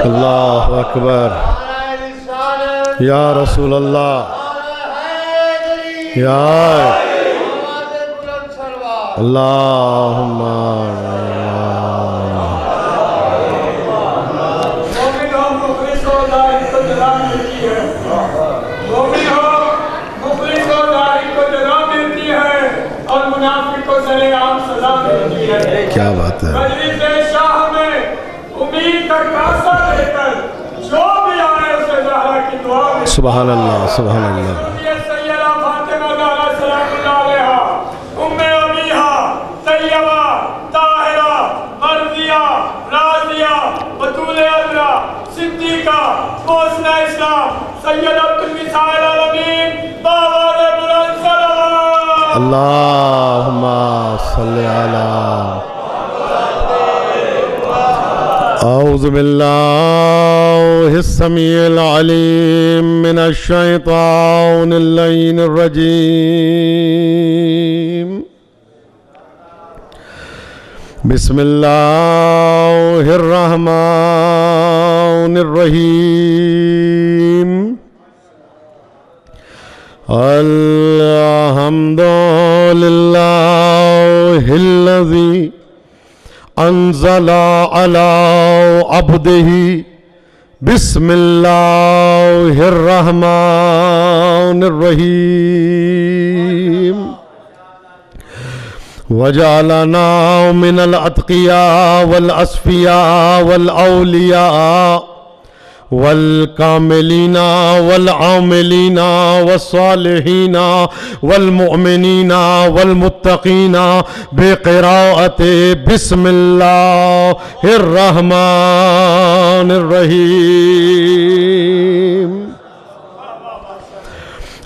اللہ اکبر یا رسول اللہ یا اللہم کیا بات ہے سبحان اللہ سبحان اللہ اللہم صلی علی اعوذ باللہ السمیع العلیم من الشیطان اللعین الرجیم بسم اللہ الرحمن الرحیم الحمد للہ الذی انزل علی عبدہ بسم اللہ الرحمن الرحیم وجعلنا من الاتقیاء والاصفیاء والاولیاء والکاملین والعاملین والصالحین والمؤمنین والمتقین بقراءت بسم اللہ الرحمن الرحیم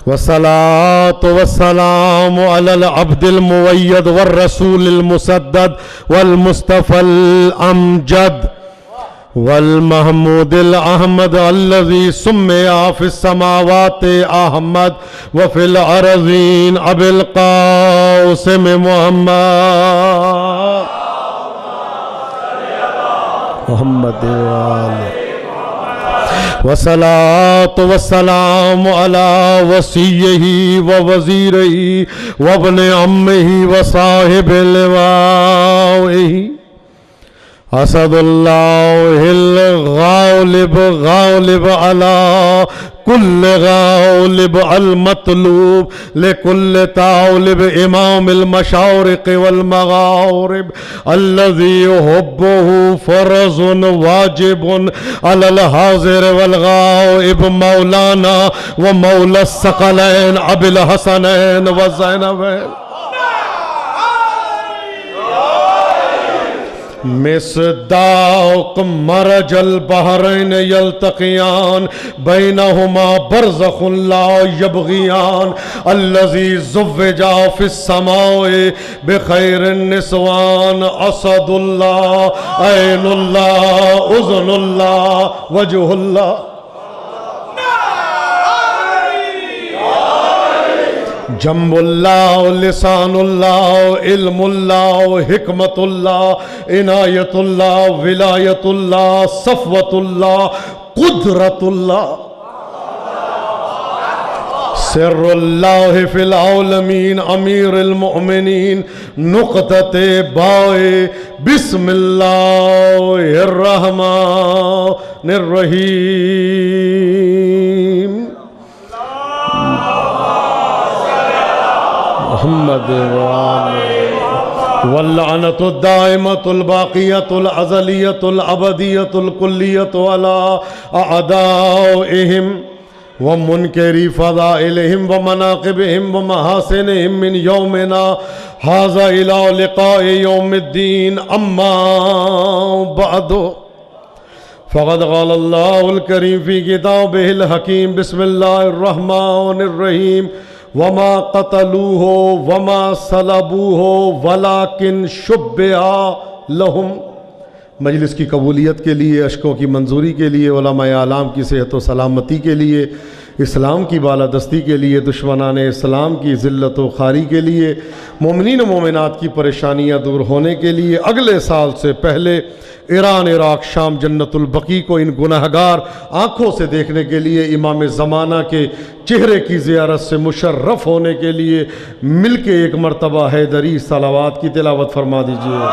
والصلاة والسلام على العبد المؤید والرسول المسدد والمصطفى الامجد والمحمود الأحمد الذي سمي في السماوات أحمد وفي الأرضين أبي القاسم محمد وآله والصلاة والسلام على وصيه ووزيره وابن عمه وصاحب لوائه اسد اللہ الغالب غالب على كل غالب المطلوب لكل طالب امام المشارق والمغارب الذي حبه فرض واجب على الحاضر والغائب مولانا ومولى الثقلين ابي الحسنين والزينبين مصداق مرج البحرين يلتقيان بينهما برزخ لا يبغيان الذي زوج في السماء بخير النسوان أسد الله عين الله أذن الله وجه الله جنب اللہ لسان اللہ علم اللہ حکمت اللہ عنایت اللہ ولایت اللہ صفوت اللہ قدرت اللہ سر اللہ فی العالمین امیر المؤمنین نقطۃ بائے بسم اللہ الرحمن الرحیم محمد واللعنة الدائمة الباقية الأزلية الأبدية الكلية على أعدائهم ومنكري فضائلهم ومناقبهم ومحاسنهم من يومنا هذا إلى لقاء يوم الدين أما بعد فقد قال الله الكريم في كتابه الحكيم بسم الله الرحمن الرحيم وما قتلوه وما صلبوه ولكن شبه لهم مجلس کی قبولیت کے لیے اشکوں کی منظوری کے لیے علماء اعلام کی صحت و سلامتی کے لیے اسلام کی بالادستی کے لیے، دشمنان اسلام کی ذلت و خواری کے لیے، مومنین و مومنات کی پریشانیاں دور ہونے کے لیے اگلے سال سے پہلے ایران، عراق، شام، جنت البقیع کو ان گناہگار آنکھوں سے دیکھنے کے لیے، امام زمانہ کے چہرے کی زیارت سے مشرف ہونے کے لیے مل کے ایک مرتبہ حیدری صلوات کی تلاوت فرما دیجیے۔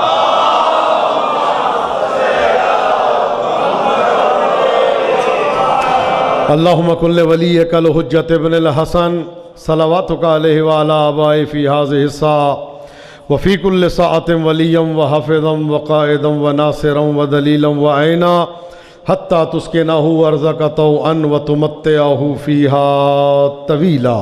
اللہم کن ولیک الحجۃ ابن الحسن صلواتک علیہ وعلی آبائہ فی ہذہ الساعۃ وفی کل ساعۃ ولیا وحافظا وقائدا وناصرا ودلیلا وعینا حتی تسکنہ ارضک طوعا وتمتعہ فیہا طویلا۔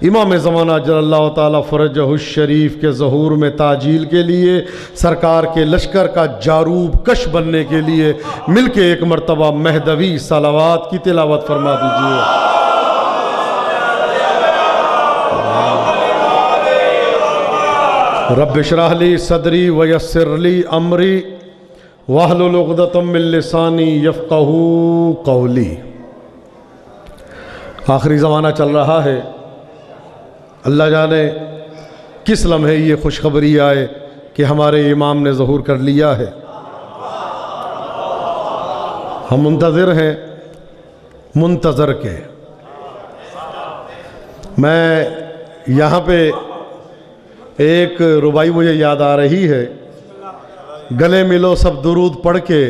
امام زمانہ جل اللہ تعالیٰ فرجہ الشریف کے ظہور میں تعجیل کے لیے، سرکار کے لشکر کا جاروب کش بننے کے لیے مل کے ایک مرتبہ مہدوی صلوات کی تلاوت فرما دیجیے۔ رب اشرح لی صدری ویسر لی امری واحلل عقدۃ من لسانی یفقہوا قولی۔ آخری زمانہ چل رہا ہے، اللہ جانے کس لمحے یہ خوشخبری آئے کہ ہمارے امام نے ظہور کر لیا ہے۔ ہم منتظر ہیں منتظر کے۔ میں یہاں پہ ایک ربائی مجھے یاد آ رہی ہے، گلے ملو سب درود پڑھ کے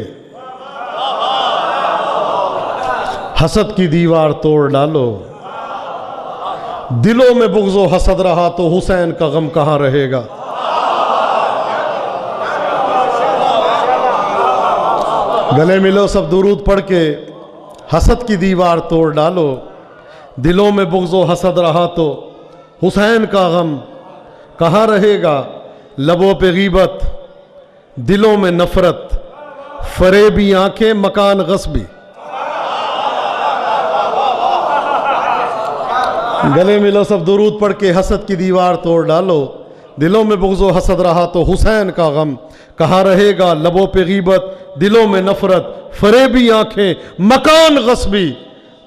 حسد کی دیوار توڑ ڈالو، دلوں میں بغض و حسد رہا تو حسین کا غم کہاں رہے گا۔ گلے ملو سب درود پڑھ کے حسد کی دیوار توڑ ڈالو، دلوں میں بغض و حسد رہا تو حسین کا غم کہاں رہے گا۔ لبوں پہ غیبت، دلوں میں نفرت، فریبی آنکھیں، مکان غصبی۔ گلے ملو سب درود پڑھ کے حسد کی دیوار توڑ ڈالو، دلوں میں بغض و حسد رہا تو حسین کا غم کہاں رہے گا۔ لبوں پہ غیبت، دلوں میں نفرت، فریبی آنکھیں، مکان غصبی۔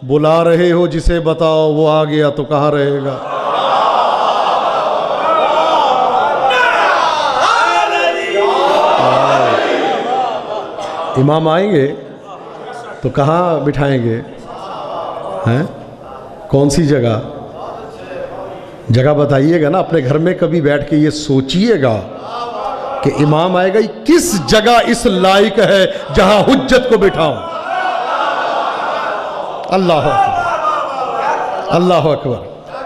بلا رہے ہو جسے بتاؤ وہ آ گیا تو کہاں رہے گا۔ امام آئیں گے تو کہاں بٹھائیں گے؟ کون سی جگہ؟ جگہ بتائیے گا نا۔ اپنے گھر میں کبھی بیٹھ کے یہ سوچئے گا کہ امام آئے گا، کس جگہ اس لائق ہے جہاں حجت کو بٹھاؤں۔ اللہ اکبر، اللہ اکبر۔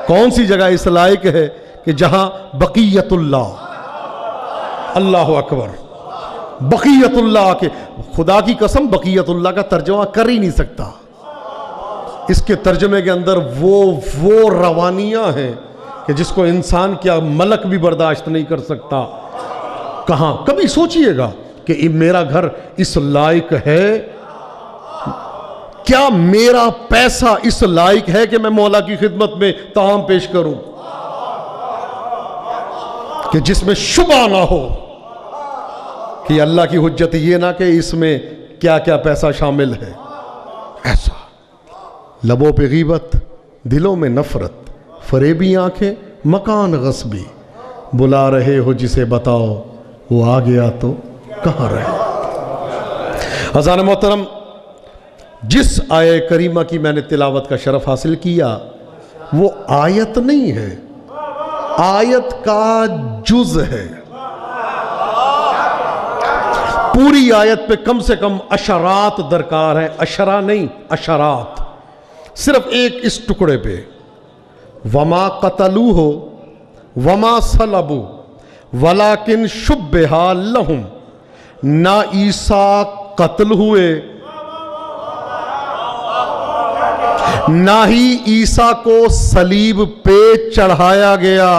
کون سی جگہ اس لائق ہے کہ جہاں بقیت اللہ، اللہ اکبر، بقیت اللہ کے، خدا کی قسم بقیت اللہ کا ترجمہ کر ہی نہیں سکتا۔ اس کے ترجمے کے اندر وہ روانیاں ہیں کہ جس کو انسان کیا ملک بھی برداشت نہیں کر سکتا۔ کہاں؟ کبھی سوچئے گا کہ میرا گھر اس لائق ہے؟ کیا میرا پیسہ اس لائق ہے کہ میں مولا کی خدمت میں طعام پیش کروں کہ جس میں شبہ نہ ہو کہ اللہ کی حجت یہ نہ کہ اس میں کیا کیا پیسہ شامل ہے؟ ایسا لبوں پہ غیبت، دلوں میں نفرت، فریبی آنکھیں، مکان غصبی۔ بلا رہے ہو جسے بتاؤ وہ آ گیا تو کہاں رہے۔ عزیزان محترم، جس آیہ کریمہ کی میں نے تلاوت کا شرف حاصل کیا وہ آیت نہیں ہے، آیت کا جز ہے۔ پوری آیت پہ کم سے کم اشارات درکار ہیں، اشرا نہیں، اشارات۔ صرف ایک اس ٹکڑے پہ وما قتلوہ وما صلبوا ولکن شبہ لہم، نہ عیسیٰ قتل ہوئے نہ ہی عیسیٰ کو صلیب پہ چڑھایا گیا،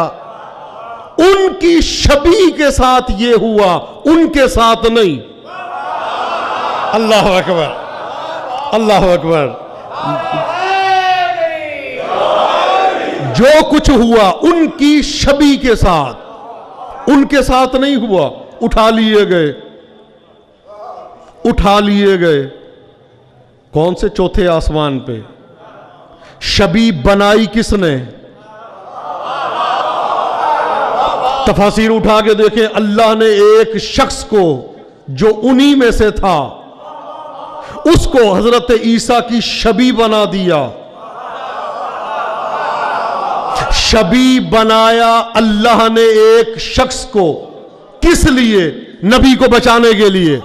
ان کی شبیہ کے ساتھ یہ ہوا، ان کے ساتھ نہیں۔ اللہ اکبر، اللہ اکبر۔ جو کچھ ہوا ان کی شبیہ کے ساتھ، ان کے ساتھ نہیں ہوا۔ اٹھا لیے گئے، اٹھا لیے گئے۔ کون سے؟ چوتھے آسمان پہ شبیہ بنائی کس نے؟ تفاسیر اٹھا کے دیکھیں، اللہ نے ایک شخص کو جو انہی میں سے تھا اس کو حضرت عیسیٰ کی شبیہ بنا دیا. شبیہ بنایا اللہ نے ایک شخص کو، کس لیے؟ نبی کو بچانے کے لیے.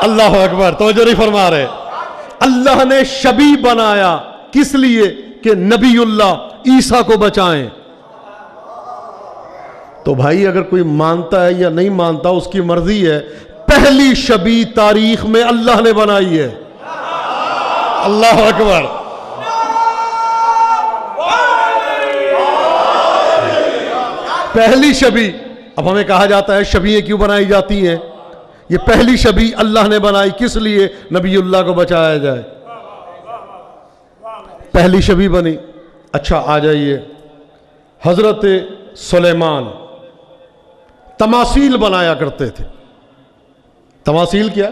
اللہ اکبر، توجہ نہیں فرما رہے. اللہ نے شبیہ بنایا کس لیے؟ کہ نبی اللہ عیسیٰ کو بچائیں. تو بھائی اگر کوئی مانتا ہے یا نہیں مانتا اس کی مرضی ہے، پہلی شبیہ تاریخ میں اللہ نے بنائی ہے. اللہ اکبر. پہلی شبیہ. اب ہمیں کہا جاتا ہے شبیہیں کیوں بنائی جاتی ہیں؟ یہ پہلی شبیہ اللہ نے بنائی کس لیے؟ نبی اللہ کو بچایا جائے. پہلی شبیہ بنی. اچھا آ جائیے، حضرت سلیمان تماثیل بنایا کرتے تھے. تماثیل کیا؟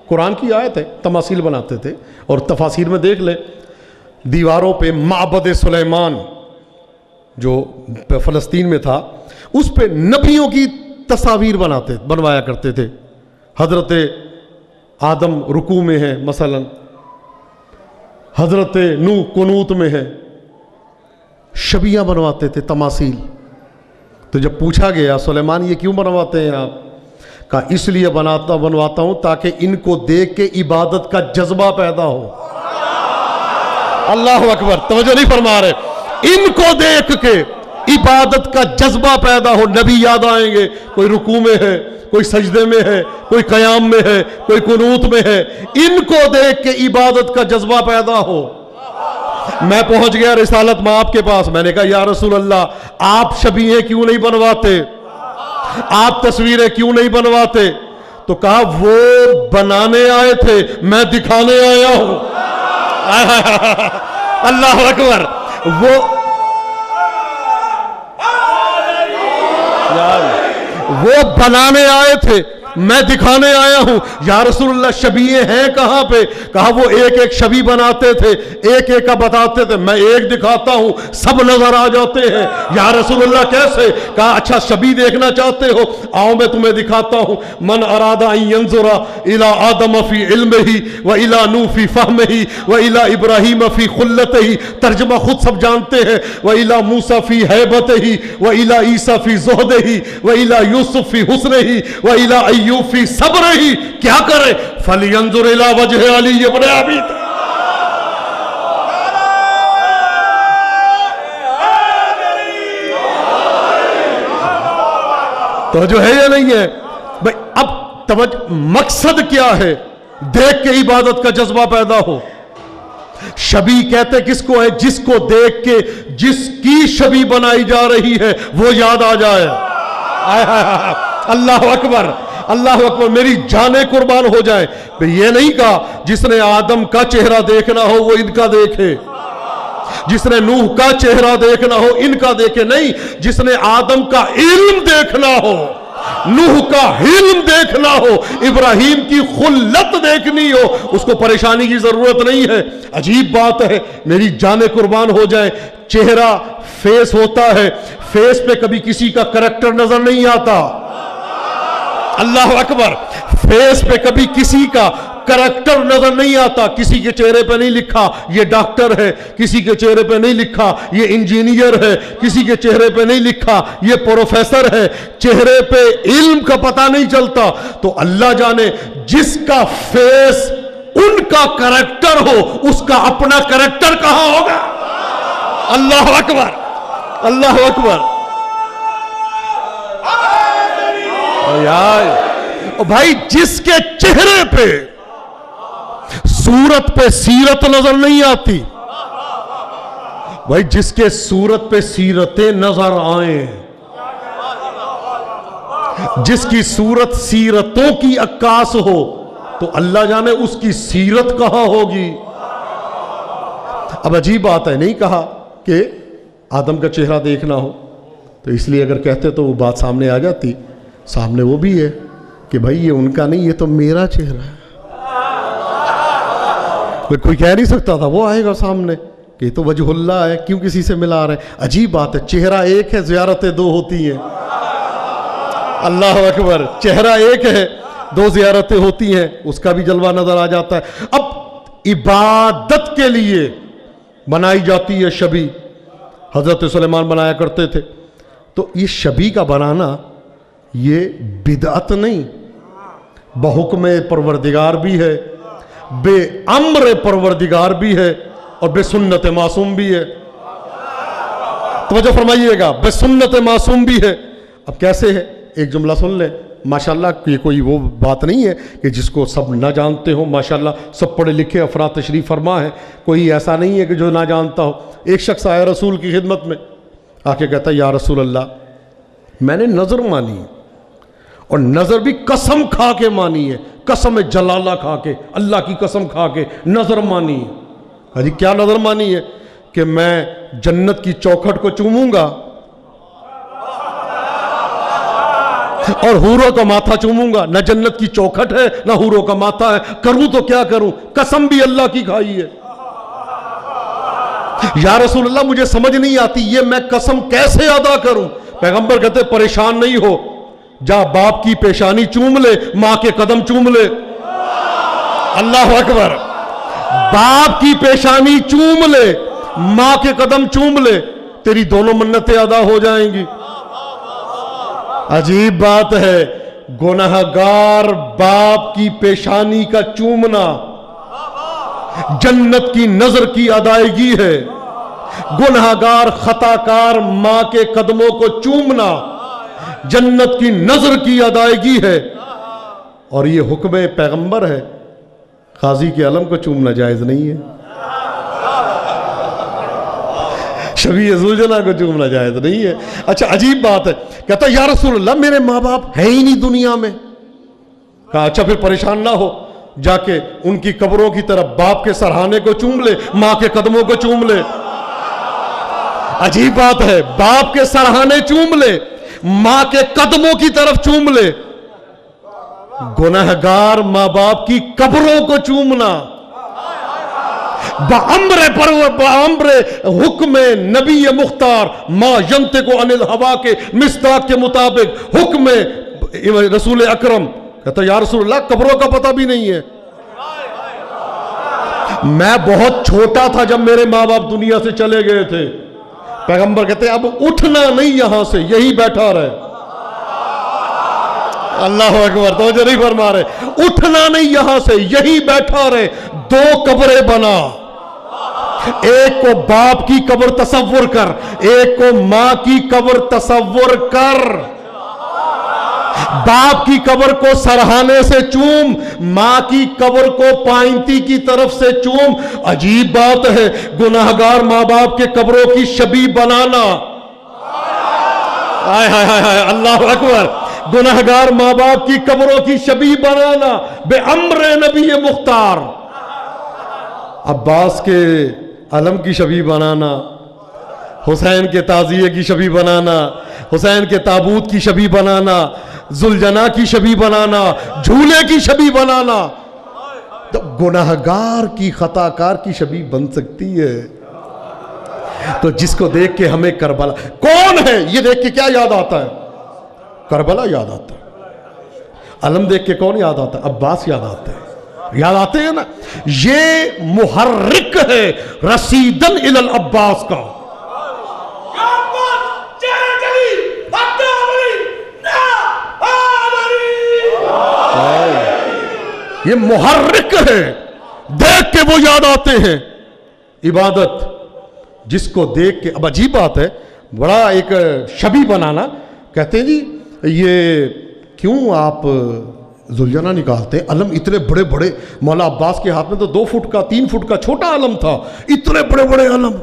قرآن کی آیت ہے، تماثیل بناتے تھے. اور تفاسیر میں دیکھ لیں، دیواروں پہ معبد سلیمان جو فلسطین میں تھا اس پہ نبیوں کی تصاویر بنوایا کرتے تھے. حضرت آدم رکوع میں ہے مثلا، حضرت نوح قنوت میں ہے. شبیہ بنواتے تھے، تماثیل. تو جب پوچھا گیا سلیمان یہ کیوں بنواتے ہیں آپ؟ کہا اس لیے بنواتا ہوں تاکہ ان کو دیکھ کے عبادت کا جذبہ پیدا ہو. اللہ اکبر، توجہ نہیں فرما رہے. ان کو دیکھ کے عبادت کا جذبہ پیدا ہو. نبی یاد آئیں گے، کوئی رکوع میں ہے، کوئی سجدے میں ہے، کوئی قیام میں ہے، کوئی قنوت میں ہے. ان کو دیکھ کے عبادت کا جذبہ پیدا ہو. میں پہنچ گیا رسالت مآب کے پاس، میں نے کہا یا رسول اللہ آپ شبیہیں کیوں نہیں بنواتے؟ آپ تصویریں کیوں نہیں بنواتے؟ تو کہا وہ بنانے آئے تھے، میں دکھانے آیا ہوں. اللہ اکبر. وہ بنانے آئے تھے، میں دکھانے آیا ہوں. یا رسول اللہ شبیہیں ہیں کہاں پہ؟ کہا وہ ایک ایک شبیہ بناتے تھے، ایک ایک کا بتاتے تھے. میں ایک دکھاتا ہوں سب نظر آ جاتے ہیں. یا رسول اللہ کیسے؟ کہا اچھا شبیہ دیکھنا چاہتے ہو، آؤ میں تمہیں دکھاتا ہوں. من اراد ان ينظر الى آدم فی علمہ و الى نوح فی فہمہ و الى ابراہیم فی خلتہ. ترجمہ خود سب جانتے ہیں. و الى موسیٰ فی ہیبتہ و الى عیسیٰ فی زہدہ و الى یوسف فی حسنہ و الى ایوب فی صبرہ. کیا کرے؟ فَلْيَنْظُرْ إِلَىٰ وَجْهِ عَلِيِّ بْنِ أَبِي طالب. توجہ ہے یا نہیں ہے بھائی؟ اب توجہ، مقصد کیا ہے؟ دیکھ کے عبادت کا جذبہ پیدا ہو. شبیہ کہتے کس کو ہے؟ جس کو دیکھ کے جس کی شبیہ بنائی جا رہی ہے وہ یاد آ جائے. اللہ اکبر، اللہ اکبر. میری جانیں قربان ہو جائیں. یہ نہیں کہا جس نے آدم کا چہرہ دیکھنا ہو وہ ان کا دیکھے، جس نے نوح کا چہرہ دیکھنا ہو ان کا دیکھے. نہیں، جس نے آدم کا علم دیکھنا ہو، نوح کا علم دیکھنا ہو، ابراہیم کی خلت دیکھنی ہو، اس کو پریشانی کی ضرورت نہیں ہے. عجیب بات ہے، میری جانیں قربان ہو جائیں. چہرہ فیس ہوتا ہے، فیس پہ کبھی کسی کا کریکٹر نظر نہیں آتا. اللہ اکبر. فیس پہ کبھی کسی کا کریکٹر نظر نہیں آتا. کسی کے چہرے پہ نہیں لکھا یہ ڈاکٹر ہے، کسی کے چہرے پہ نہیں لکھا یہ انجینئر ہے، کسی کے چہرے پہ نہیں لکھا یہ پروفیسر ہے. چہرے پہ علم کا پتہ نہیں چلتا. تو اللہ جانے جس کا فیس ان کا کریکٹر ہو اس کا اپنا کریکٹر کہاں ہوگا. اللہ اکبر، اللہ اکبر. بھائی جس کے چہرے پہ صورت پہ سیرت نظر نہیں آتی، بھائی جس کے صورت پہ سیرتیں نظر آئیں، جس کی صورت سیرتوں کی عکاس ہو، تو اللہ جانے اس کی سیرت کہاں ہوگی. اب عجیب بات ہے، نہیں کہا کہ آدم کا چہرہ دیکھنا ہو، تو اس لیے اگر کہتے تو وہ بات سامنے آ جاتی. سامنے وہ بھی ہے کہ بھائی یہ ان کا نہیں، یہ تو میرا چہرہ ہے. کوئی کہہ نہیں سکتا تھا وہ آئے گا سامنے کہ تو وجہ اللہ ہے، کیوں کسی سے ملا رہے ہیں؟ عجیب بات ہے، چہرہ ایک ہے زیارتیں دو ہوتی ہیں۔ اللہ اکبر، چہرہ ایک ہے دو زیارتیں ہوتی ہیں، اس کا بھی جلوہ نظر آ جاتا ہے۔ اب عبادت کے لیے بنائی جاتی ہے شبی، حضرت سلیمان بنایا کرتے تھے، تو یہ شبی کا بنانا یہ بدعت نہیں، بحکم پروردگار بھی ہے، بے امر پروردگار بھی ہے، اور بے سنت معصوم بھی ہے۔ توجہ فرمائیے گا، بے سنت معصوم بھی ہے۔ اب کیسے ہے؟ ایک جملہ سن لیں، ماشاءاللہ یہ کوئی وہ بات نہیں ہے کہ جس کو سب نہ جانتے ہوں، ماشاءاللہ سب پڑھے لکھے افراد تشریف فرما ہے، کوئی ایسا نہیں ہے کہ جو نہ جانتا ہو۔ ایک شخص آیا رسول کی خدمت میں، آ کے کہتا ہے یا رسول اللہ میں نے نظر مانی، اور نظر بھی قسم کھا کے مانی ہے، قسم جلالہ کھا کے، اللہ کی قسم کھا کے نظر مانی ہے۔ حجی کیا نظر مانی ہے؟ کہ میں جنت کی چوکھٹ کو چوموں گا اور حوروں کا ماتھا چوموں گا۔ نہ جنت کی چوکھٹ ہے نہ حوروں کا ماتھا ہے، کروں تو کیا کروں، قسم بھی اللہ کی کھائی ہے۔ یا رسول اللہ مجھے سمجھ نہیں آتی یہ میں قسم کیسے ادا کروں؟ پیغمبر کہتے پریشان نہیں ہو، جا باپ کی پیشانی چوم لے، ماں کے قدم چوم لے۔ اللہ اکبر، باپ کی پیشانی چوم لے، ماں کے قدم چوم لے، تیری دونوں منتیں ادا ہو جائیں گی۔ عجیب بات ہے، گناہگار باپ کی پیشانی کا چومنا جنت کی نظر کی ادائیگی ہے، گناہگار خطاکار ماں کے قدموں کو چومنا جنت کی نظر کی ادائیگی ہے، اور یہ حکم پیغمبر ہے۔ قاضی کے علم کو چومنا جائز نہیں ہے، شبیہ ذوالجلال کو چومنا جائز نہیں ہے۔ اچھا عجیب بات ہے، کہتا یا رسول اللہ میرے ماں باپ ہیں ہی نہیں دنیا میں۔ کہا اچھا پھر پریشان نہ ہو، جا کے ان کی قبروں کی طرف باپ کے سرہانے کو چوم لے، ماں کے قدموں کو چوم لے۔ عجیب بات ہے، باپ کے سرہانے چوم لے، ماں کے قدموں کی طرف چوم لے۔ گناہگار ماں باپ کی قبروں کو چومنا بامر حکم نبی مختار ما ینطق عن الہوا کے مصداق کے مطابق حکم رسول اکرم۔ کہتا یا رسول اللہ قبروں کا پتہ بھی نہیں ہے، میں بہت چھوٹا تھا جب میرے ماں باپ دنیا سے چلے گئے تھے۔ پیغمبر کہتے ہیں اب اٹھنا نہیں یہاں سے، یہی بیٹھا رہے۔ اللہ اکبر، توجہ نہیں فرما رہے، اٹھنا نہیں یہاں سے، یہی بیٹھا رہے۔ دو قبریں بنا، ایک کو باپ کی قبر تصور کر، ایک کو ماں کی قبر تصور کر۔ باپ کی قبر کو سرہانے سے چوم، ماں کی قبر کو پائنتی کی طرف سے چوم۔ عجیب بات ہے، گناہگار ماں باپ کے قبروں کی شبیہ بنانا، آئے ہائے ہائے ہائے، اللہ اکبر، گناہگار ماں باپ کی قبروں کی شبیہ بنانا بے امر نبی مختار۔ عباس کے علم کی شبیہ بنانا، حسین کے تعزیے کی شبیہ بنانا، حسین کے تابوت کی شبیہ بنانا، ذوالجناح کی شبیہ بنانا، جھولے کی شبیہ بنانا۔ تو گناہگار کی خطاکار کی شبیہ بن سکتی ہے؟ تو جس کو دیکھ کے ہمیں کربلا کون ہے یہ دیکھ کے کیا یاد آتا ہے؟ کربلا یاد آتا ہے۔ علم دیکھ کے کون یاد آتا ہے؟ عباس یاد آتا ہے، یاد آتے ہیں نا۔ یہ محرک ہے رسیدن الی العباس کا۔ یہ محرک ہے، دیکھ کے وہ یاد آتے ہیں۔ عبادت جس کو دیکھ کے، اب عجیب بات ہے، بڑا ایک شبیہ بنانا، کہتے ہیں جی یہ کیوں آپ ذوالجناح نکالتے ہیں؟ علم اتنے بڑے بڑے، مولا عباس کے ہاتھ میں تو 2 فٹ کا 3 فٹ کا چھوٹا علم تھا، اتنے بڑے بڑے علم۔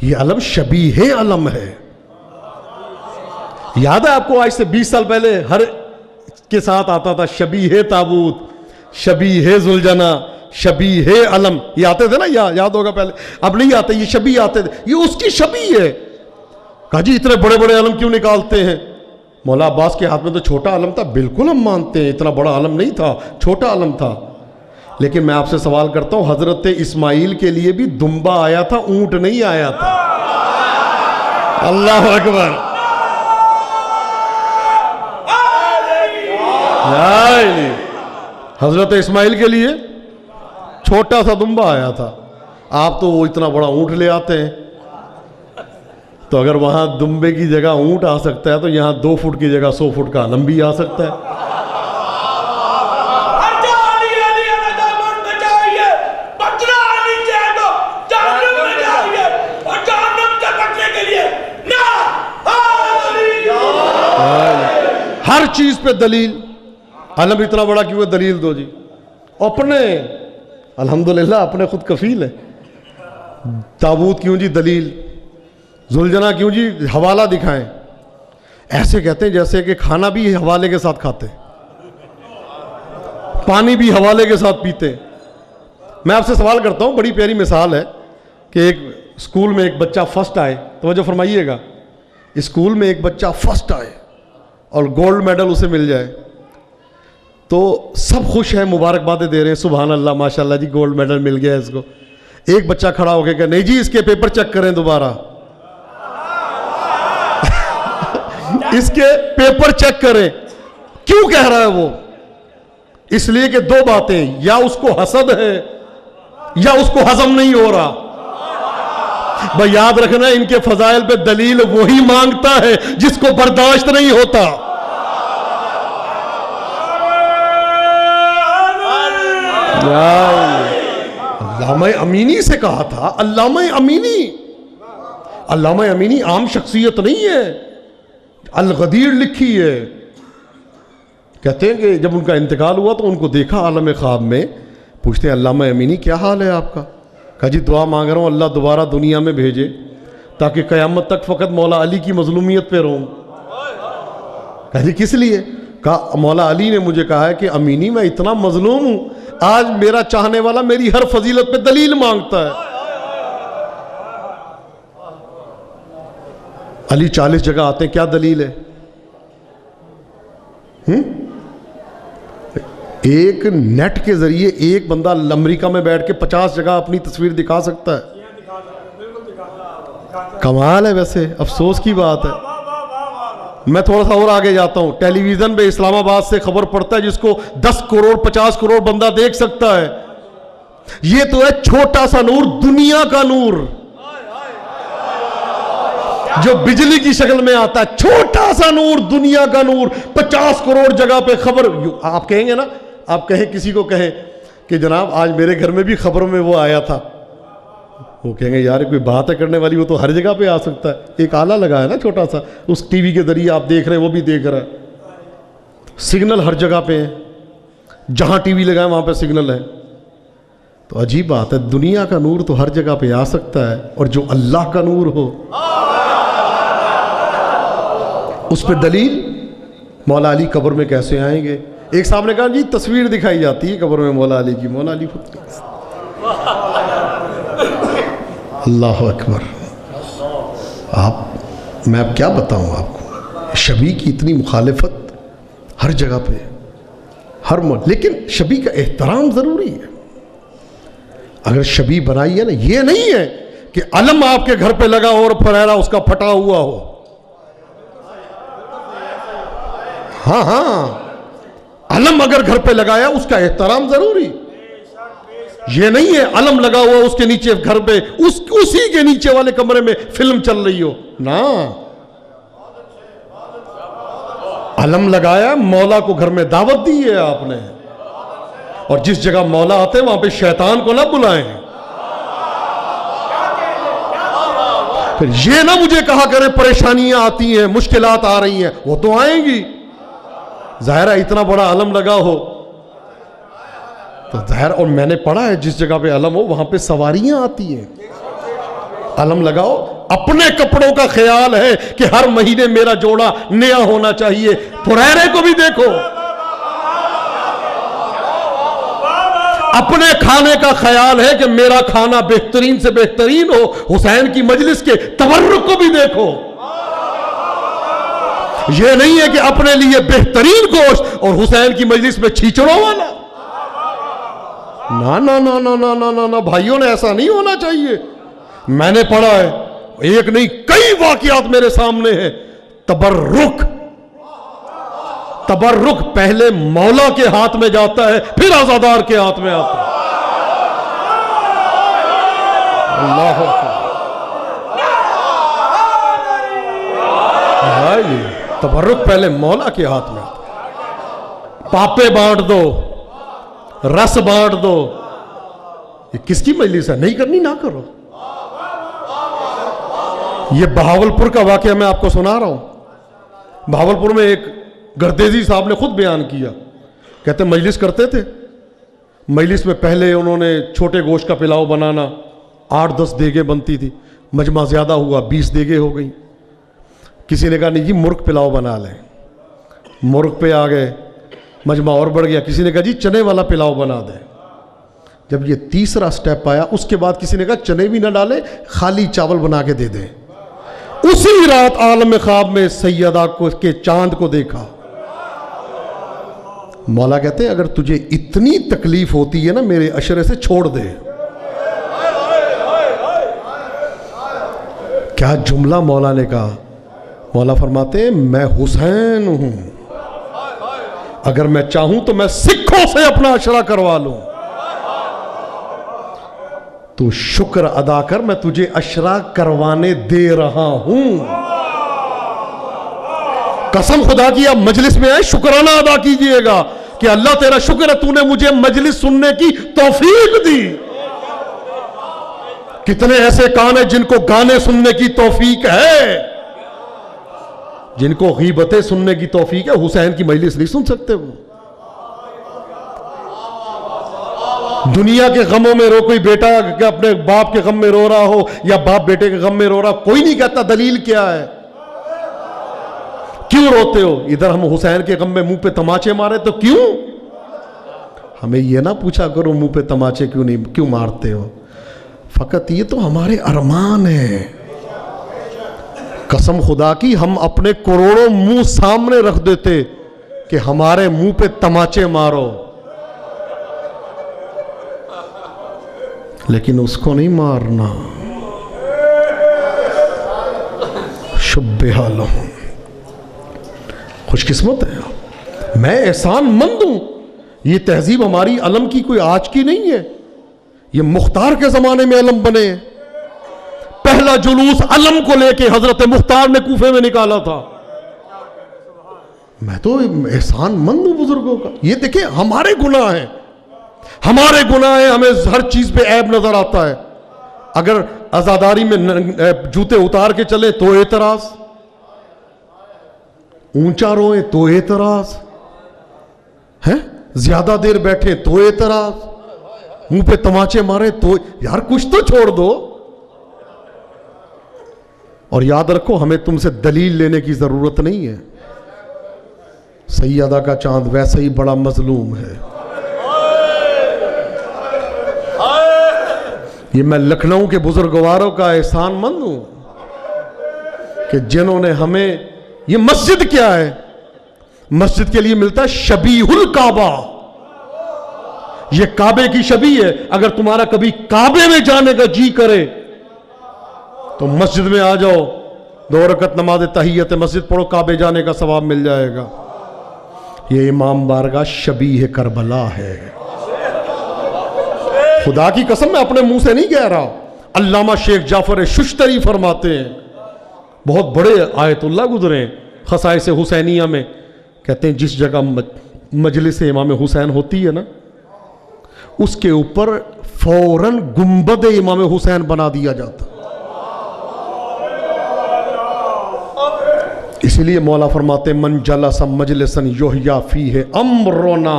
یہ علم شبیہ علم ہے۔ یاد ہے آپ کو آج سے 20 سال پہلے ہر کے ساتھ آتا تھا شبیہ تابوت، شبیہ ذوالجناح، شبیہ علم، یہ آتے تھے نا، یاد ہوگا پہلے، اب نہیں آتے، یہ شبیہ آتے تھے، یہ اس کی شبیہ ہے۔ کہا جی اتنے بڑے بڑے علم کیوں نکالتے ہیں؟ مولا عباس کے ہاتھ میں تو چھوٹا علم تھا، بالکل ہم مانتے ہیں اتنا بڑا علم نہیں تھا، چھوٹا علم تھا۔ لیکن میں آپ سے سوال کرتا ہوں، حضرت اسماعیل کے لیے بھی دمبا آیا تھا، اونٹ نہیں آیا تھا؟ اللہ اکبر. حضرت اسماعیل کے لیے چھوٹا سا دمبا آیا تھا. آپ تو وہ اتنا بڑا اونٹ لے آتے ہیں. تو اگر وہاں دمبے کی جگہ اونٹ آ سکتا ہے تو یہاں 2 فٹ کی جگہ 100 فٹ کا علم بھی آ سکتا ہے. ہر چیز پہ دلیل. علم اتنا بڑا کیوں ہے؟ دلیل دو جی. اپنے الحمدللہ اپنے خود کفیل ہے. تابوت کیوں جی؟ دلیل. زلجنا کیوں جی؟ حوالہ دکھائیں. ایسے کہتے ہیں جیسے کہ کھانا بھی حوالے کے ساتھ کھاتے، پانی بھی حوالے کے ساتھ پیتے. میں آپ سے سوال کرتا ہوں، بڑی پیاری مثال ہے کہ ایک اسکول میں ایک بچہ فرسٹ آئے. توجہ فرمائیے گا. اسکول میں ایک بچہ فرسٹ آئے اور گولڈ میڈل اسے مل جائے تو سب خوش ہیں، مبارکبادیں دے رہے ہیں، سبحان اللہ ماشاءاللہ جی گولڈ میڈل مل گیا اس کو. ایک بچہ کھڑا ہو کے کہ نہیں جی اس کے پیپر چیک کریں دوبارہ. اس کے پیپر چیک کریں. کیوں کہہ رہا ہے وہ؟ اس لیے کہ 2 باتیں، یا اس کو حسد ہے یا اس کو ہضم نہیں ہو رہا. بھائی یاد رکھنا ان کے فضائل پہ دلیل وہی مانگتا ہے جس کو برداشت نہیں ہوتا. علامہ امینی سے کہا تھا. علامہ امینی عام شخصیت نہیں ہے. الغدیر لکھی ہے. کہتے ہیں کہ جب ان کا انتقال ہوا تو ان کو دیکھا عالم خواب میں. پوچھتے ہیں علامہ امینی کیا حال ہے آپ کا؟ کہا جی دعا مانگ رہا ہوں اللہ دوبارہ دنیا میں بھیجے تاکہ قیامت تک فقط مولا علی کی مظلومیت پہ رہوں. کہا جی کس لیے؟ کہا مولا علی نے مجھے کہا ہے کہ امینی میں اتنا مظلوم ہوں، آج میرا چاہنے والا میری ہر فضیلت پہ دلیل مانگتا ہے. علی 40 جگہ آتے ہیں، کیا دلیل ہے؟ ایک نیٹ کے ذریعے ایک بندہ امریکہ میں بیٹھ کے 50 جگہ اپنی تصویر دکھا سکتا ہے. کمال ہے. ویسے افسوس کی بات ہے. میں تھوڑا سا اور آگے جاتا ہوں. ٹیلی ویژن پہ اسلام آباد سے خبر پڑتا ہے جس کو 10 کروڑ 50 کروڑ بندہ دیکھ سکتا ہے. یہ تو ہے چھوٹا سا نور، دنیا کا نور جو بجلی کی شکل میں آتا ہے. چھوٹا سا نور، دنیا کا نور. 50 کروڑ جگہ پہ خبر. آپ کہیں گے نا، آپ کہیں کسی کو کہیں کہ جناب آج میرے گھر میں بھی خبروں میں وہ آیا تھا، وہ کہیں گے یار کوئی بات ہے کرنے والی، وہ تو ہر جگہ پہ آ سکتا ہے. ایک آلہ لگا ہے نا چھوٹا سا، اس ٹی وی کے ذریعے آپ دیکھ رہے ہیں، وہ بھی دیکھ رہا ہے. سگنل ہر جگہ پہ ہے، جہاں ٹی وی لگا ہے وہاں پہ سگنل ہے. تو عجیب بات ہے، دنیا کا نور تو ہر جگہ پہ آ سکتا ہے، اور جو اللہ کا نور ہو اس پہ دلیل. مولا علی قبر میں کیسے آئیں گے؟ ایک صاحب نے کہا جی تصویر دکھائی جاتی ہے قبر میں مولا علی کی. مولا علی خود اللہ اکبر. میں اب کیا بتاؤں آپ کو، شبی کی اتنی مخالفت ہر جگہ پہ، لیکن شبی کا احترام ضروری ہے. اگر شبی بنائی ہے نا، یہ نہیں ہے کہ علم آپ کے گھر پہ لگا اور پھریرا اس کا پھٹا ہوا ہو. ہاں علم اگر گھر پہ لگایا اس کا احترام ضروری. یہ نہیں ہے علم لگا ہوا اس کے نیچے گھر پہ اسی کے نیچے والے کمرے میں فلم چل رہی ہو نا. علم لگایا، مولا کو گھر میں دعوت دی ہے آپ نے، اور جس جگہ مولا آتے وہاں پہ شیطان کو نہ بلائیں. پھر یہ نہ مجھے کہا کریں پریشانیاں آتی ہیں، مشکلات آ رہی ہیں، وہ تو آئیں گی. ظاہر ہے اتنا بڑا علم لگا ہو تو ظاہر، اور میں نے پڑھا ہے جس جگہ پہ علم ہو وہاں پہ سواریاں آتی ہیں. علم لگاؤ. اپنے کپڑوں کا خیال ہے کہ ہر مہینے میرا جوڑا نیا ہونا چاہیے. پھریرے کو بھی دیکھو. اپنے کھانے کا خیال ہے کہ میرا کھانا بہترین سے بہترین ہو. حسین کی مجلس کے تبرک کو بھی دیکھو. یہ نہیں ہے کہ اپنے لیے بہترین گوشت اور حسین کی مجلس میں چھیچڑوں والا. نا نا نا نا نا نا نا نا بھائیوں نے ایسا نہیں ہونا چاہیے. میں نے پڑھا ہے, ایک نہیں کئی واقعات میرے سامنے ہیں. تبرک پہلے مولا کے ہاتھ میں جاتا ہے, پھر عزادار کے ہاتھ میں آتا ہے. اللہ تبرک پہلے مولا کے ہاتھ میں آتا ہے. پاپے بانٹ دو, رس بانٹ دو, یہ کس کی مجلس ہے؟ نہیں کرنی نہ کرو. یہ بہاولپور کا واقعہ میں آپ کو سنا رہا ہوں. بہاولپور میں ایک گردیزی صاحب نے خود بیان کیا, کہتے مجلس کرتے تھے. مجلس میں پہلے انہوں نے چھوٹے گوشت کا پلاؤ بنانا, 8-10 دیگیں بنتی تھی. مجمع زیادہ ہوا, 20 دیگیں ہو گئی. کسی نے کہا نہیں جی مرغ پلاؤ بنا لیں. مرغ پہ آ گئے, مجمع اور بڑھ گیا. کسی نے کہا جی چنے والا پلاؤ بنا دیں. جب یہ تیسرا سٹیپ آیا, اس کے بعد کسی نے کہا چنے بھی نہ ڈالیں, خالی چاول بنا کے دے دیں. اسی رات عالم خواب میں سیدہ کو کے چاند کو دیکھا. مولا کہتے ہیں اگر تجھے اتنی تکلیف ہوتی ہے نا میرے عشرے سے, چھوڑ دے. کیا جملہ مولا نے کہا. مولا فرماتے ہیں میں حسین ہوں, اگر میں چاہوں تو میں سکھوں سے اپنا عشرہ کروا لوں. تو شکر ادا کر, میں تجھے عشرہ کروانے دے رہا ہوں. قسم خدا کی آپ مجلس میں آئے, شکرانہ ادا کیجئے گا کہ اللہ تیرا شکر ہے تو نے مجھے مجلس سننے کی توفیق دی. کتنے ایسے کان ہیں جن کو گانے سننے کی توفیق ہے, جن کو غیبتیں سننے کی توفیق ہے. حسین کی مجلس نہیں سن سکتے. وہ دنیا کے غموں میں رو, کوئی بیٹا اپنے باپ کے غم میں رو رہا ہو یا باپ بیٹے کے غم میں رو رہا, کوئی نہیں کہتا دلیل کیا ہے, کیوں روتے ہو. ادھر ہم حسین کے غم میں منہ پہ تماچے مارے تو کیوں. ہمیں یہ نہ پوچھا کرو منہ پہ تماچے کیوں مارتے ہو. فقط یہ تو ہمارے ارمان ہیں. قسم خدا کی ہم اپنے کروڑوں منہ سامنے رکھ دیتے کہ ہمارے منہ پہ تماچے مارو, لیکن اس کو نہیں مارنا. شبہ لہم, خوش قسمت ہے. میں احسان مند ہوں. یہ تہذیب ہماری علم کی کوئی آج کی نہیں ہے, یہ مختار کے زمانے میں علم بنے. پہلا جلوس علم کو لے کے حضرت مختار نے کوفے میں نکالا تھا. میں تو احسان مند ہوں بزرگوں کا. یہ دیکھیں ہمارے گناہ ہیں, ہمارے گناہ ہیں, ہمیں ہر چیز پہ عیب نظر آتا ہے. اگر عزاداری میں جوتے اتار کے چلے تو اعتراض, اونچا روئے تو اعتراض ہے, زیادہ دیر بیٹھے تو اعتراض, منہ پہ تماچے مارے تو. یار کچھ تو چھوڑ دو. اور یاد رکھو ہمیں تم سے دلیل لینے کی ضرورت نہیں ہے. سیدہ کا چاند ویسے ہی بڑا مظلوم ہے. یہ میں لکھنؤ کے بزرگواروں کا احسان مند ہوں کہ جنہوں نے ہمیں, یہ مسجد کیا ہے, مسجد کے لیے ملتا ہے شبیہ الکعبہ. یہ کعبے کی شبیہ ہے. اگر تمہارا کبھی کعبے میں جانے کا جی کرے تو مسجد میں آ جاؤ, 2 رکعت نماز تحیت مسجد پڑھو, کعبے جانے کا ثواب مل جائے گا. یہ امام بارگاہ شبیہ کربلا ہے. خدا کی قسم میں اپنے منہ سے نہیں کہہ رہا. علامہ شیخ جعفر ششتری فرماتے ہیں, بہت بڑے آیت اللہ گزرے ہیں خصائص حسینیہ میں, کہتے ہیں جس جگہ مجلس امام حسین ہوتی ہے نا, اس کے اوپر فوراً گنبد امام حسین بنا دیا جاتا. اسی لیے مولا فرماتے من جلس مجلسا یحییٰ فیہ امرنا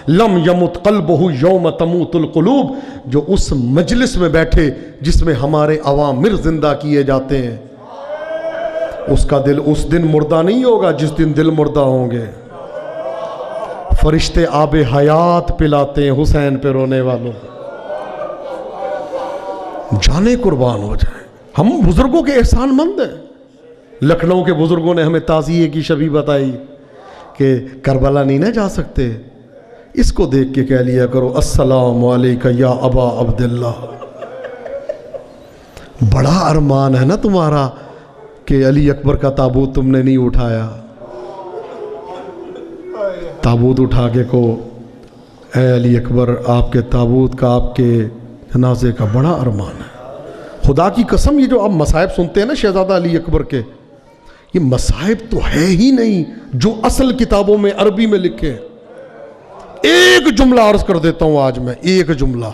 لم یمت قلبہ یوم تموت القلوب. جو اس مجلس میں بیٹھے جس میں ہمارے اوامر زندہ کیے جاتے ہیں, اس کا دل اس دن مردہ نہیں ہوگا جس دن دل مردہ ہوں گے. فرشتے آب حیات پلاتے ہیں حسین پہ رونے والوں. جانے قربان ہو جائیں. ہم بزرگوں کے احسان مند ہیں. لکھنؤ کے بزرگوں نے ہمیں تعزیے کی شبیہ بتائی کہ کربلا نہیں نہ جا سکتے, اس کو دیکھ کے کہہ لیا کرو السلام علیکہ یا ابا عبداللہ. بڑا ارمان ہے نا تمہارا کہ علی اکبر کا تابوت تم نے نہیں اٹھایا. تابوت اٹھا کے کو اے علی اکبر آپ کے تابوت کا آپ کے جنازے کا بڑا ارمان ہے. خدا کی قسم یہ جو آپ مصائب سنتے ہیں نا شہزادہ علی اکبر کے، یہ مصائب تو ہے ہی نہیں جو اصل کتابوں میں عربی میں لکھے. ایک جملہ عرض کر دیتا ہوں آج میں، ایک جملہ.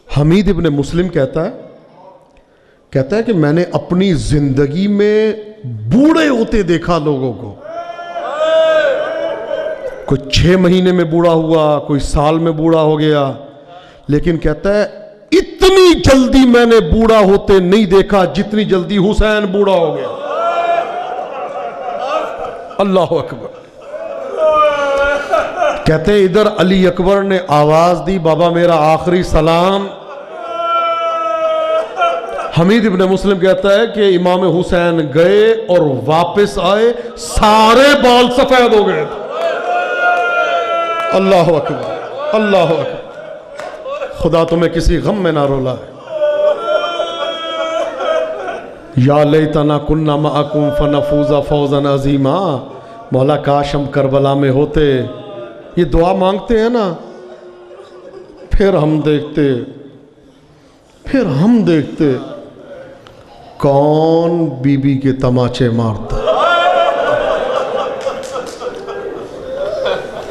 حمید ابن مسلم کہتا ہے کہ میں نے اپنی زندگی میں بوڑھے ہوتے دیکھا لوگوں کو. کوئی 6 مہینے میں بوڑھا ہوا، کوئی سال میں بوڑھا ہو گیا، لیکن کہتا ہے اتنی جلدی میں نے بوڑھا ہوتے نہیں دیکھا جتنی جلدی حسین بوڑھا ہو گیا. اللہ اکبر. کہتے ہیں ادھر علی اکبر نے آواز دی بابا میرا آخری سلام. حمید ابن مسلم کہتا ہے کہ امام حسین گئے اور واپس آئے، سارے بال سفید ہو گئے. اللہ اکبر اللہ اکبر. خدا تمہیں کسی غم میں نہ رولائے. یا لیتنا کننا معکم فنفوز فوزا عظیما. مولا کاش ہم کربلا میں ہوتے. یہ دعا مانگتے ہیں نا، پھر ہم دیکھتے کون بی بی کے تماچے مارتا.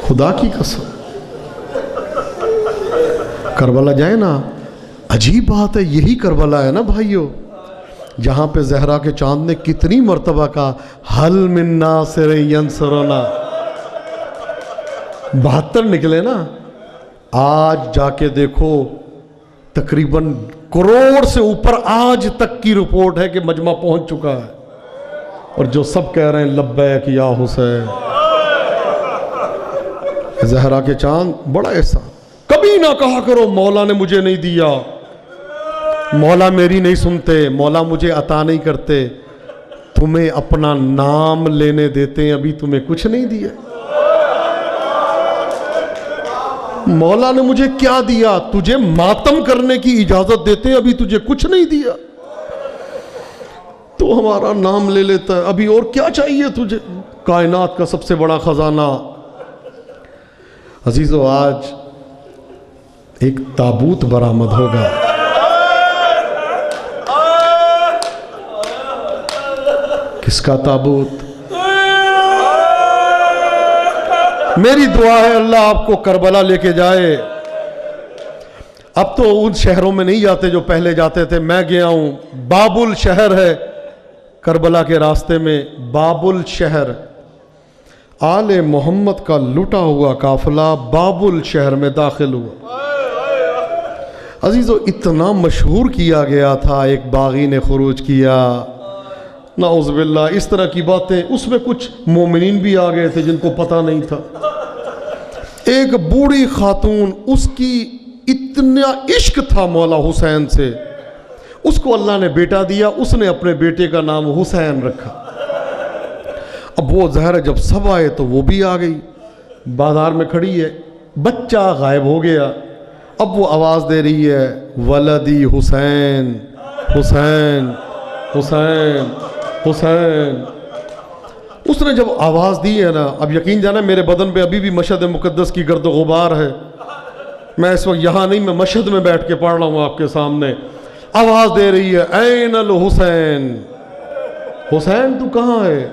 خدا کی قسم کربلا جائے نا، عجیب بات ہے. یہی کربلا ہے نا بھائیو جہاں پہ زہرا کے چاند نے کتنی مرتبہ کہا حل من ناصر ینصرنا. 72 نکلے نا. آج جا کے دیکھو تقریباً کروڑ سے اوپر آج تک کی رپورٹ ہے کہ مجمع پہنچ چکا ہے، اور جو سب کہہ رہے ہیں لبیک یا حسین. زہرا کے چاند بڑا احسان. کبھی نہ کہا کرو مولا نے مجھے نہیں دیا، مولا میری نہیں سنتے، مولا مجھے عطا نہیں کرتے. تمہیں اپنا نام لینے دیتے ہیں، ابھی تمہیں کچھ نہیں دیا. مولا نے مجھے کیا دیا؟ تجھے ماتم کرنے کی اجازت دیتے ہیں، ابھی تجھے کچھ نہیں دیا. تو ہمارا نام لے لیتا ہے، ابھی اور کیا چاہیے تجھے؟ کائنات کا سب سے بڑا خزانہ. عزیزو آج ایک تابوت برآمد ہوگا. کس کا تابوت؟ میری دعا ہے اللہ آپ کو کربلا لے کے جائے. اب تو ان شہروں میں نہیں جاتے جو پہلے جاتے تھے. میں گیا ہوں، بابل شہر ہے کربلا کے راستے میں. بابل شہر، آل محمد کا لٹا ہوا قافلہ بابل شہر میں داخل ہوا. عزیزو اتنا مشہور کیا گیا تھا، ایک باغی نے خروج کیا، نعوذ باللہ اس طرح کی باتیں. اس میں کچھ مومنین بھی آ گئے تھے جن کو پتہ نہیں تھا. ایک بوڑھی خاتون، اس کی اتنا عشق تھا مولا حسین سے، اس کو اللہ نے بیٹا دیا. اس نے اپنے بیٹے کا نام حسین رکھا. اب وہ ظاہر ہے جب سب آئے تو وہ بھی آ گئی، بازار میں کھڑی ہے. بچہ غائب ہو گیا. اب وہ آواز دے رہی ہے ولدی حسین حسین حسین حسین. اس نے جب آواز دی ہے نا، اب یقین جانا میرے بدن پہ ابھی بھی مشہد مقدس کی گرد و غبار ہے. میں اس وقت یہاں نہیں، میں مشہد میں بیٹھ کے پڑھ رہا ہوں آپ کے سامنے. آواز دے رہی ہے این الحسین. حسین تو کہاں ہے؟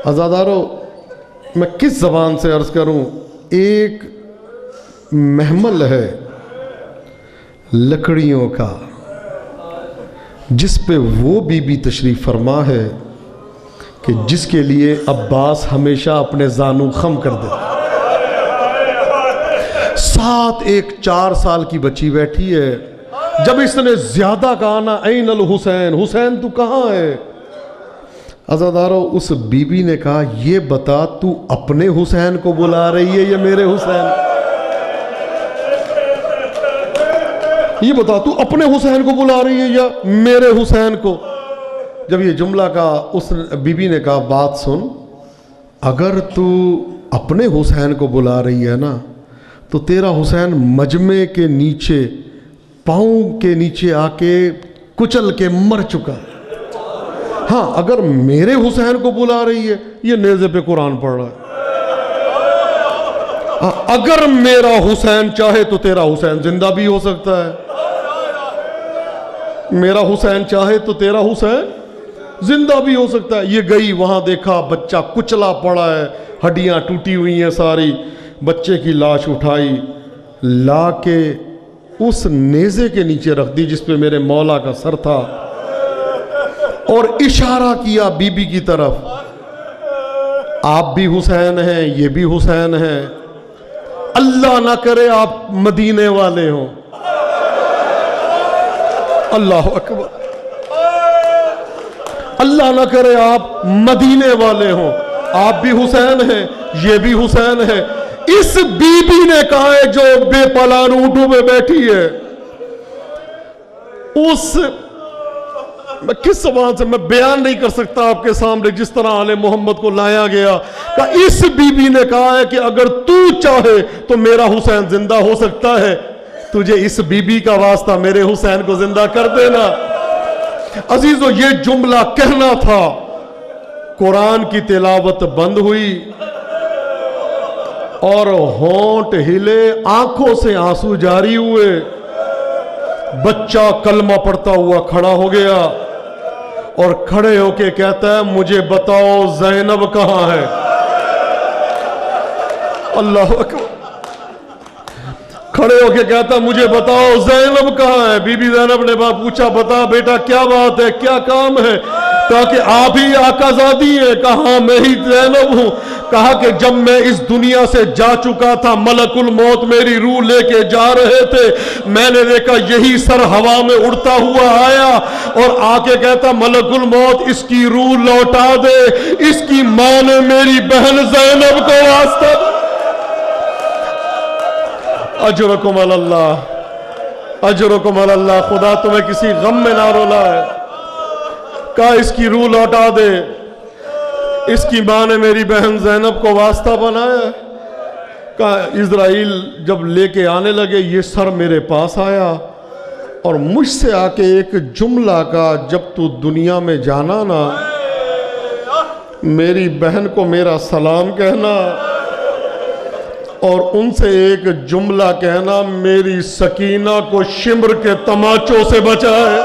عزادارو میں کس زبان سے عرض کروں. ایک محمل ہے لکڑیوں کا جس پہ وہ بی بی تشریف فرما ہے کہ جس کے لیے عباس ہمیشہ اپنے زانو خم کر دے. ساتھ ایک 4 سال کی بچی بیٹھی ہے. جب اس نے زیادہ کہا نا این الحسین، حسین تو کہاں ہے؟ عزادارو اس بی بی نے کہا یہ بتا تو اپنے حسین کو بلا رہی ہے یا میرے حسین؟ یہ بتا تو اپنے حسین کو بلا رہی ہے یا میرے حسین کو؟ جب یہ جملہ کہا اس بی بی نے کہا بات سن، اگر تو اپنے حسین کو بلا رہی ہے نا تو تیرا حسین مجمع کے نیچے پاؤں کے نیچے آ کے کچل کے مر چکا ہے. ہاں اگر میرے حسین کو بلا رہی ہے یہ نیزے پہ قرآن پڑھ رہا ہے. اگر میرا حسین چاہے تو تیرا حسین زندہ بھی ہو سکتا ہے. میرا حسین چاہے تو تیرا حسین زندہ بھی ہو سکتا ہے. یہ گئی وہاں دیکھا بچہ کچلا پڑا ہے, ہڈیاں ٹوٹی ہوئی ہیں ساری. بچے کی لاش اٹھائی لا کے اس نیزے کے نیچے رکھ دی جس پہ میرے مولا کا سر تھا, اور اشارہ کیا بی بی کی طرف, آپ بھی حسین ہیں یہ بھی حسین ہیں, اللہ نہ کرے آپ مدینے والے ہوں. اللہ اکبر. اللہ نہ کرے آپ مدینے والے ہوں, آپ بھی حسین ہیں یہ بھی حسین ہے. اس بی بی نے کہا ہے جو بے پالان اونٹوں میں بیٹھی ہے, اس میں کس زبان سے میں بیان نہیں کر سکتا آپ کے سامنے جس طرح آل محمد کو لایا گیا. کہ اس بی بی نے کہا ہے کہ اگر تو چاہے تو میرا حسین زندہ ہو سکتا ہے, تجھے اس بی بی کا واسطہ میرے حسین کو زندہ کر دینا. عزیزو یہ جملہ کہنا تھا, قرآن کی تلاوت بند ہوئی اور ہونٹ ہلے, آنکھوں سے آنسو جاری ہوئے. بچہ کلمہ پڑھتا ہوا کھڑا ہو گیا اور کھڑے ہو کے کہتا ہے مجھے بتاؤ زینب کہاں ہے. اللہ اکبر. کھڑے ہو کے کہتا مجھے بتاؤ زینب کہاں ہے. بی بی زینب نے پوچھا بتا بیٹا کیا بات ہے کیا کام ہے. کہا کہ آپ ہی آقا زادی ہیں. کہا میں ہی زینب ہوں. کہا کہ جب میں اس دنیا سے جا چکا تھا ملک الموت میری روح لے کے جا رہے تھے, میں نے دیکھا یہی سر ہوا میں اڑتا ہوا آیا اور آ کے کہتا ملک الموت اس کی روح لوٹا دے, اس کی ماں نے میری بہن زینب کو واسطہ. اجرکم اللہ, اجرکم اللہ. خدا تمہیں کسی غم میں نہ رولائے. کہا اس کی روح لوٹا دے, اس کی ماں نے میری بہن زینب کو واسطہ بنایا. کہا اسرائیل جب لے کے آنے لگے یہ سر میرے پاس آیا اور مجھ سے آ کے ایک جملہ کا جب تو دنیا میں جانا نا میری بہن کو میرا سلام کہنا اور ان سے ایک جملہ کہنا میری سکینہ کو شمر کے تماچوں سے بچائے.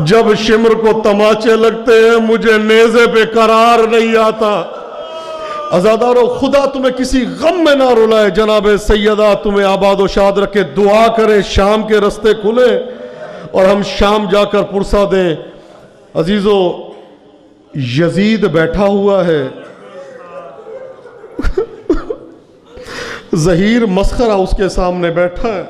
جب شمر کو تماچے لگتے ہیں مجھے نیزے پہ قرار نہیں آتا. عزادارو خدا تمہیں کسی غم میں نہ رلائے. جناب سیدہ تمہیں آباد و شاد رکھے. دعا کرے شام کے رستے کھلے اور ہم شام جا کر پرسہ دیں. عزیزو یزید بیٹھا ہوا ہے, ظہیر مسخرہ اس کے سامنے بیٹھا ہے.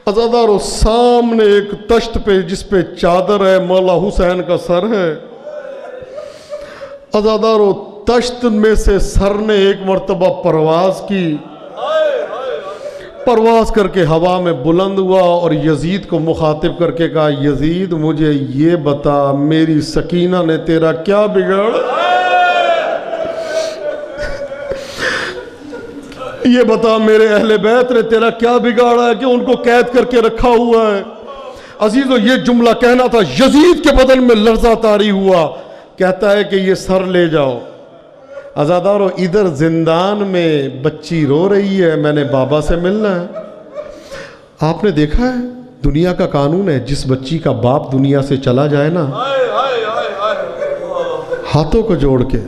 عزادارو سامنے ایک تشت پہ جس پہ چادر ہے مولا حسین کا سر ہے. عزادارو تشت میں سے سر نے ایک مرتبہ پرواز کی, پرواز کر کے ہوا میں بلند ہوا اور یزید کو مخاطب کر کے کہا یزید مجھے یہ بتا میری سکینہ نے تیرا کیا بگاڑا. یہ بتا میرے اہل بیت نے تیرا کیا بگاڑا ہے کہ ان کو قید کر کے رکھا ہوا ہے. عزیزو یہ جملہ کہنا تھا. یزید کے بدن میں لرزہ طاری ہوا. کہتا ہے کہ یہ سر لے جاؤ. عزادارو ادھر زندان میں بچی رو رہی ہے میں نے بابا سے ملنا ہے. آپ نے دیکھا ہے دنیا کا قانون ہے جس بچی کا باپ دنیا سے چلا جائے نا ہاتھوں کو جوڑ کے,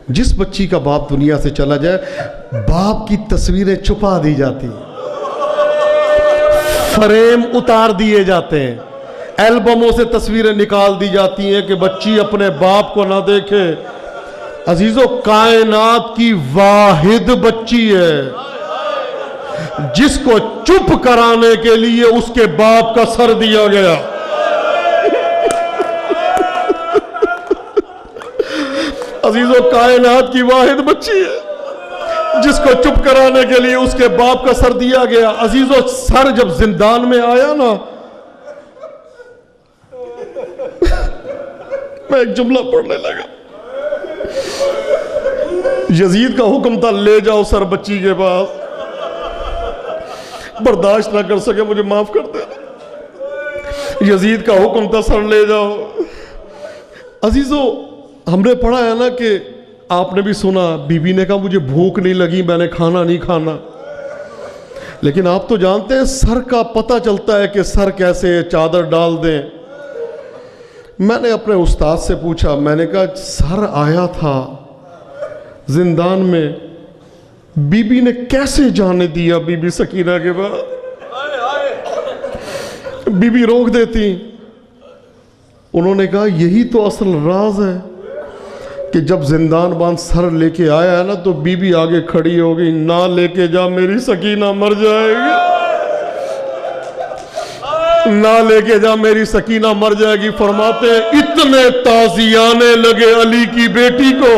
جس بچی کا باپ دنیا سے چلا جائے باپ کی تصویریں چھپا دی جاتی ہیں, فریم اتار دیے جاتے ہیں, البموں سے تصویریں نکال دی جاتی ہیں کہ بچی اپنے باپ کو نہ دیکھے. عزیزو کائنات کی واحد بچی ہے جس کو چپ کرانے کے لیے اس کے باپ کا سر دیا گیا. عزیزو کائنات کی واحد بچی ہے جس کو چپ کرانے کے لیے اس کے باپ کا سر دیا گیا. عزیزو سر جب زندان میں آیا نا میں ایک جملہ پڑھنے لگا. یزید کا حکم تھا لے جاؤ سر بچی کے پاس، برداشت نہ کر سکے مجھے معاف کر دے، یزید کا حکم تھا سر لے جاؤ۔ عزیزو ہم نے پڑھا ہے نا کہ آپ نے بھی سنا، بی بی نے کہا مجھے بھوک نہیں لگی، میں نے کھانا نہیں کھانا، لیکن آپ تو جانتے ہیں سر کا پتہ چلتا ہے کہ سر کیسے چادر ڈال دیں۔ میں نے اپنے استاد سے پوچھا، میں نے کہا سر آیا تھا زندان میں، بی بی نے کیسے جانے دیا بی بی سکینہ کے بعد؟ بی بی روک دیتی۔ انہوں نے کہا یہی تو اصل راز ہے کہ جب زندان باندھ سر لے کے آیا ہے نا تو بی بی آگے کھڑی ہوگی، نہ لے کے جا میری سکینہ مر جائے گی، نہ لے کے جا میری سکینہ مر جائے گی۔ فرماتے ہیں اتنے تازیانے لگے علی کی بیٹی کو،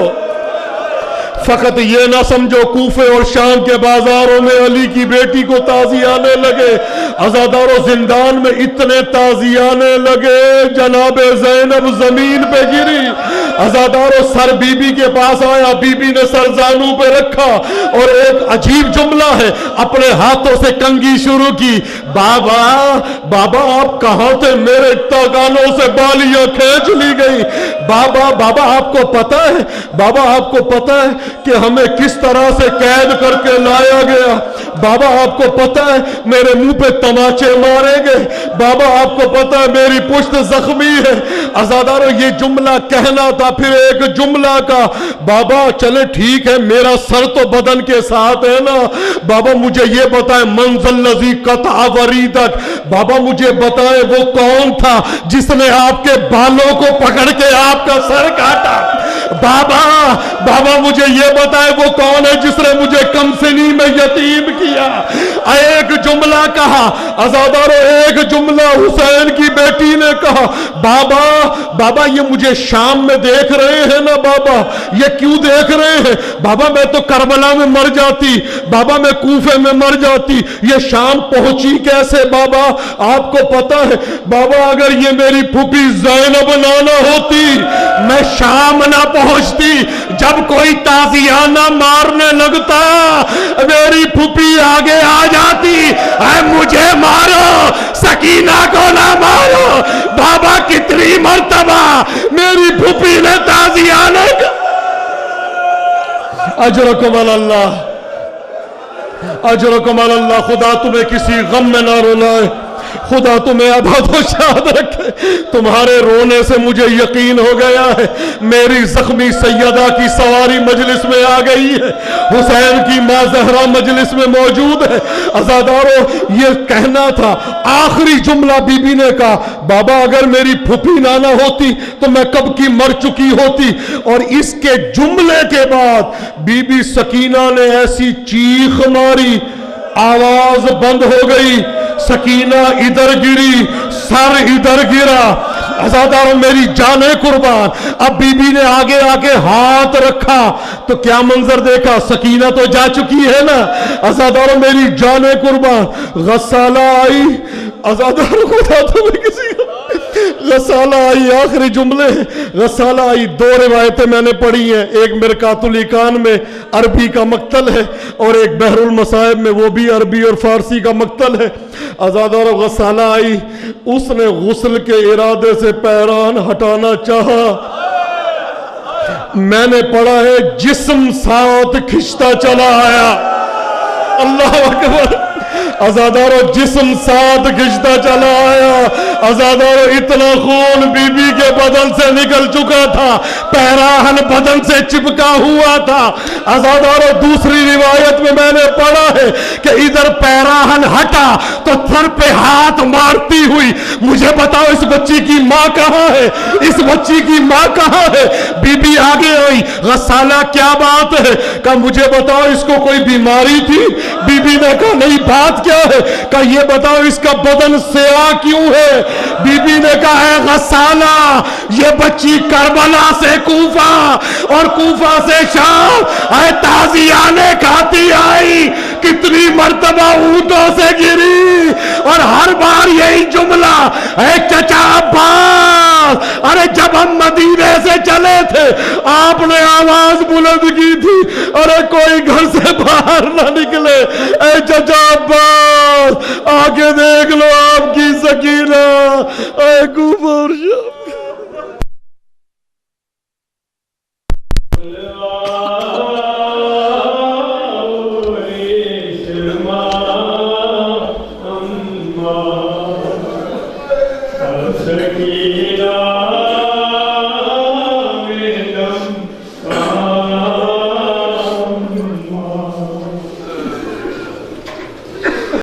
فقط یہ نہ سمجھو کوفے اور شام کے بازاروں میں علی کی بیٹی کو تازیانے لگے، عزادارو زندان میں اتنے تازیانے لگے جناب زینب زمین پہ گری۔ عزادارو سر بی بی کے پاس آیا، بی بی نے سر زانوں پہ رکھا اور ایک عجیب جملہ ہے، اپنے ہاتھوں سے کنگھی شروع کی، بابا بابا آپ کہاں تھے؟ میرے کانوں سے بالیاں کھینچ لی گئی۔ بابا بابا آپ کو پتہ ہے، بابا آپ کو پتہ ہے کہ ہمیں کس طرح سے قید کر کے لایا گیا؟ بابا آپ کو پتہ ہے میرے منہ پہ تماچے مارے گئے؟ بابا آپ کو پتہ ہے میری پشت زخمی ہے؟ عزادارو یہ جملہ کہنا تھا، پھر ایک جملہ کا، بابا چلے ٹھیک ہے میرا سر تو بدن کے ساتھ ہے نا، بابا مجھے یہ بتائیں منزل لذی قطع وریدک، بابا مجھے بتائیں وہ کون تھا جس نے آپ کے بالوں کو پکڑ کے آپ کا سر کاٹا؟ بابا بابا مجھے یہ بتائیں وہ کون ہے جس نے مجھے کم سنی میں یتیم کیا؟ ایک جملہ کہا عزادارو، ایک جملہ حسین کی بیٹی نے کہا، بابا بابا یہ مجھے شام میں دیکھ رہے ہیں نا، بابا یہ کیوں دیکھ رہے ہیں؟ بابا میں تو کربلا میں مر جاتی، بابا میں کوفے میں مر جاتی، یہ شام پہنچی کیسے؟ بابا آپ کو پتہ ہے بابا اگر یہ میری پھوپھی زینب نہ ہوتی میں شام نہ پہنچتی، جب کوئی تازیانہ مارنے لگتا میری پھوپھی آگے آ جاتی، اے مجھے مارو سکینہ کو نہ مارو۔ بابا کتنی مرتبہ میری پھوپھی نے تازیانہ اجرکم اللہ، اجرکم اللہ، خدا تمہیں کسی غم میں نہ رلائے، خدا تمہیں آباد و شاد رکھے۔ تمہارے رونے سے مجھے یقین ہو گیا ہے میری زخمی سیدہ کی سواری مجلس میں آ گئی ہے، حسین کی ماں زہرا مجلس میں موجود ہے۔ عزادارو یہ کہنا تھا، آخری جملہ بی بی نے کہا، بابا اگر میری پھوپھی نانا ہوتی تو میں کب کی مر چکی ہوتی۔ اور اس کے جملے کے بعد بی بی سکینہ نے ایسی چیخ ماری، آواز بند ہو گئی، سکینہ ادھر گری، سر ادھر گرا۔ عزادارو میری جان قربان، اب بی بی نے آگے آگے ہاتھ رکھا تو کیا منظر دیکھا؟ سکینہ تو جا چکی ہے نا۔ عزادارو میری جان قربان، غسالہ آئی، عزادارو خدا تمہیں کسی غسالہ آئی، آخری جملے غسالہ آئی۔ دو روایتیں میں نے پڑھی ہیں، ایک مرکات الایقان میں عربی کا مقتل ہے اور ایک بحر المصائب میں وہ بھی عربی اور فارسی کا مقتل ہے۔ عزادارو غسالہ آئی، اس نے غسل کے ارادے سے پیران ہٹانا چاہا، میں نے پڑھا ہے جسم ساتھ کھچتا چلا آیا۔ اللہ اکبر، عزادارو جسم ساتھ کھچتا چلا آیا۔ عزادارو اتنا خون بی بی کے بدن سے نکل چکا تھا، پیراہن بدن سے چپکا ہوا تھا۔ عزادارو دوسری روایت میں میں نے پڑھا ہے کہ ادھر پیراہن ہٹا تو سر پہ ہاتھ مارتی ہوئی، مجھے بتاؤ اس بچی کی ماں کہاں ہے؟ اس بچی کی ماں کہاں ہے؟ بی بی آگے آئی، غسالہ کیا بات ہے؟ کہا مجھے بتاؤ اس کو کوئی بیماری تھی؟ بی بی نے کہا نہیں، بات کیا ہے؟ کہا یہ بتاؤ اس کا بدن سیاہ کیوں ہے؟ بی بی نے کہا ہے غسالہ یہ بچی کربلا سے کوفہ اور کوفہ سے شام اے تازیانے کھاتی آئی، کتنی مرتبہ اونٹوں سے گری اور ہر بار یہی جملہ، اے چچا عباس، ارے جب ہم مدینے سے چلے تھے آپ نے آواز آواز بلند کی تھی، ارے کوئی گھر سے باہر نہ نکلے، اے چچا عباس آگے دیکھ لو آپ کی سکینہ، اے کفر شب سکینہ